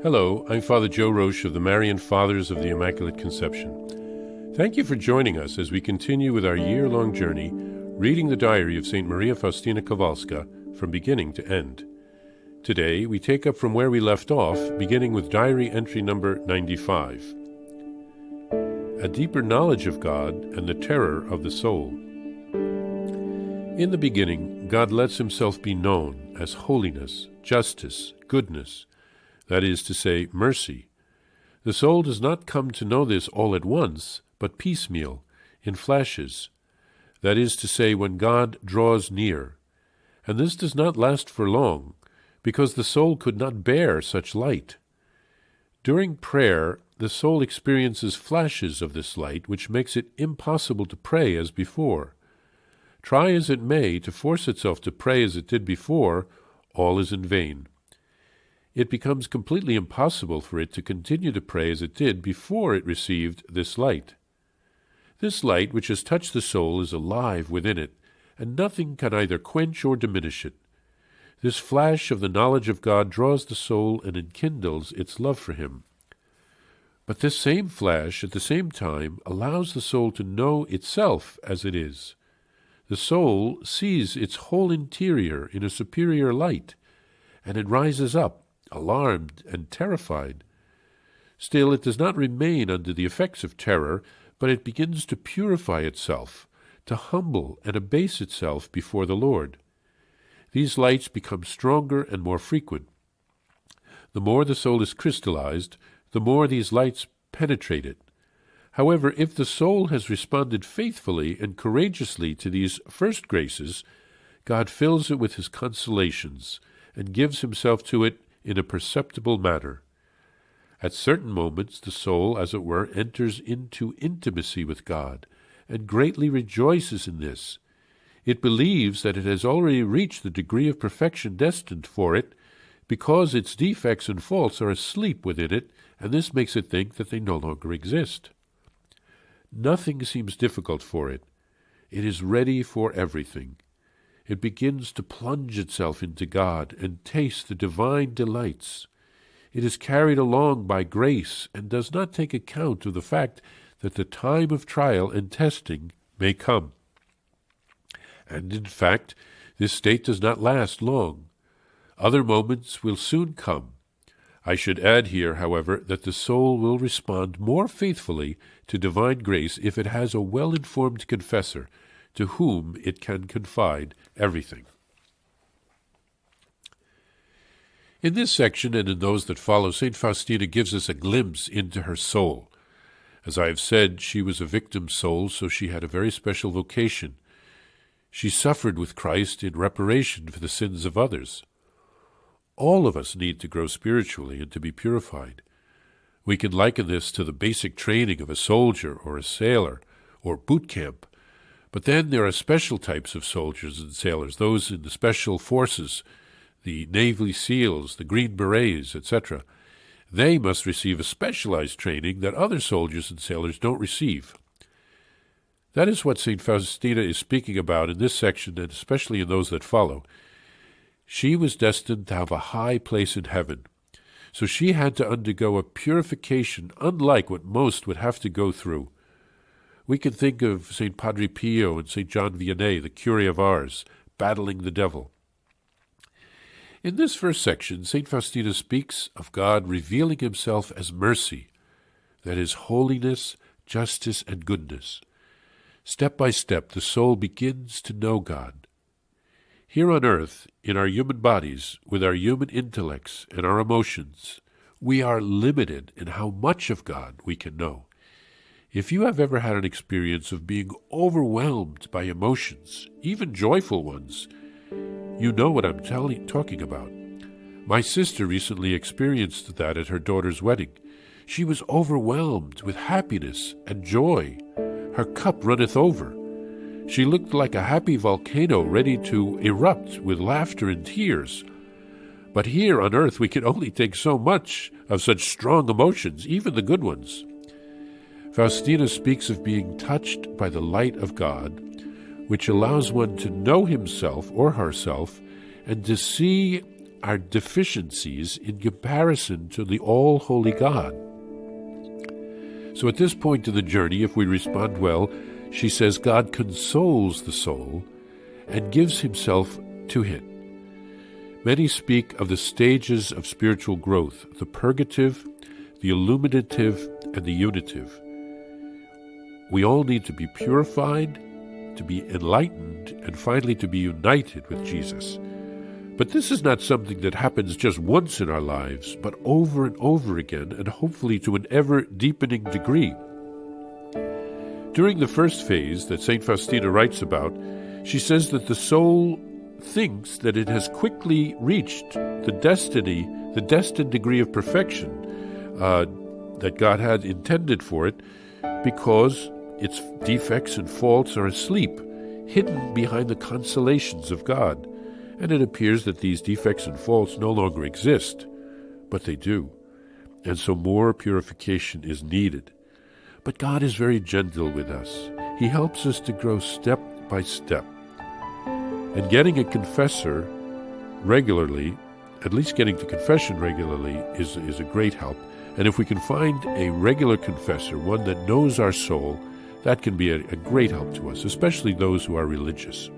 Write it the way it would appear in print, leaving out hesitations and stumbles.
Hello, I'm Father Joe Roesch of the Marian Fathers of the Immaculate Conception. Thank you for joining us as we continue with our year-long journey reading the diary of St. Maria Faustina Kowalska from beginning to end. Today, we take up from where we left off, beginning with diary entry number 95. A deeper knowledge of God and the terror of the soul. In the beginning, God lets himself be known as holiness, justice, goodness, that is to say, mercy. The soul does not come to know this all at once, but piecemeal, in flashes, that is to say, when God draws near. And this does not last for long, because the soul could not bear such light. During prayer, the soul experiences flashes of this light, which makes it impossible to pray as before. Try as it may to force itself to pray as it did before, all is in vain. It becomes completely impossible for it to continue to pray as it did before it received this light. This light which has touched the soul is alive within it, and nothing can either quench or diminish it. This flash of the knowledge of God draws the soul and enkindles its love for him. But this same flash, at the same time, allows the soul to know itself as it is. The soul sees its whole interior in a superior light, and it rises up, alarmed and terrified. Still, it does not remain under the effects of terror, but it begins to purify itself, to humble and abase itself before the Lord. These lights become stronger and more frequent. The more the soul is crystallized, the more these lights penetrate it. However, if the soul has responded faithfully and courageously to these first graces, God fills it with his consolations and gives himself to it in a perceptible manner. At certain moments, the soul, as it were, enters into intimacy with God and greatly rejoices in this. It believes that it has already reached the degree of perfection destined for it, because its defects and faults are asleep within it, and this makes it think that they no longer exist. Nothing seems difficult for it. It is ready for everything. It begins to plunge itself into God and taste the divine delights. It is carried along by grace and does not take account of the fact that the time of trial and testing may come. And in fact, this state does not last long. Other moments will soon come. I should add here, however, that the soul will respond more faithfully to divine grace if it has a well-informed confessor to whom it can confide everything. In this section and in those that follow, St. Faustina gives us a glimpse into her soul. As I have said, she was a victim soul, so she had a very special vocation. She suffered with Christ in reparation for the sins of others. All of us need to grow spiritually and to be purified. We can liken this to the basic training of a soldier or a sailor or boot camp. But then there are special types of soldiers and sailors, those in the special forces, the Navy SEALs, the Green Berets, etc. They must receive a specialized training that other soldiers and sailors don't receive. That is what St. Faustina is speaking about in this section, and especially in those that follow. She was destined to have a high place in heaven, so she had to undergo a purification unlike what most would have to go through. We can think of St. Padre Pio and St. John Vianney, the Curé of Ars, battling the devil. In this first section, St. Faustina speaks of God revealing himself as mercy, that is, holiness, justice, and goodness. Step by step, the soul begins to know God. Here on earth, in our human bodies, with our human intellects and our emotions, we are limited in how much of God we can know. If you have ever had an experience of being overwhelmed by emotions, even joyful ones, you know what I'm talking about. My sister recently experienced that at her daughter's wedding. She was overwhelmed with happiness and joy. Her cup runneth over. She looked like a happy volcano ready to erupt with laughter and tears. But here on earth we can only take so much of such strong emotions, even the good ones. Faustina speaks of being touched by the light of God, which allows one to know himself or herself and to see our deficiencies in comparison to the all-holy God. So at this point in the journey, if we respond well, she says God consoles the soul and gives himself to it. Many speak of the stages of spiritual growth, the purgative, the illuminative, and the unitive. We all need to be purified, to be enlightened, and finally to be united with Jesus. But this is not something that happens just once in our lives, but over and over again, and hopefully to an ever-deepening degree. During the first phase that St. Faustina writes about, she says that the soul thinks that it has quickly reached the destined degree of perfection that God had intended for it, because its defects and faults are asleep, hidden behind the consolations of God. And it appears that these defects and faults no longer exist, but they do. And so more purification is needed. But God is very gentle with us. He helps us to grow step by step. And getting a confessor regularly, at least getting to confession regularly, is a great help. And if we can find a regular confessor, one that knows our soul, that can be a great help to us, especially those who are religious.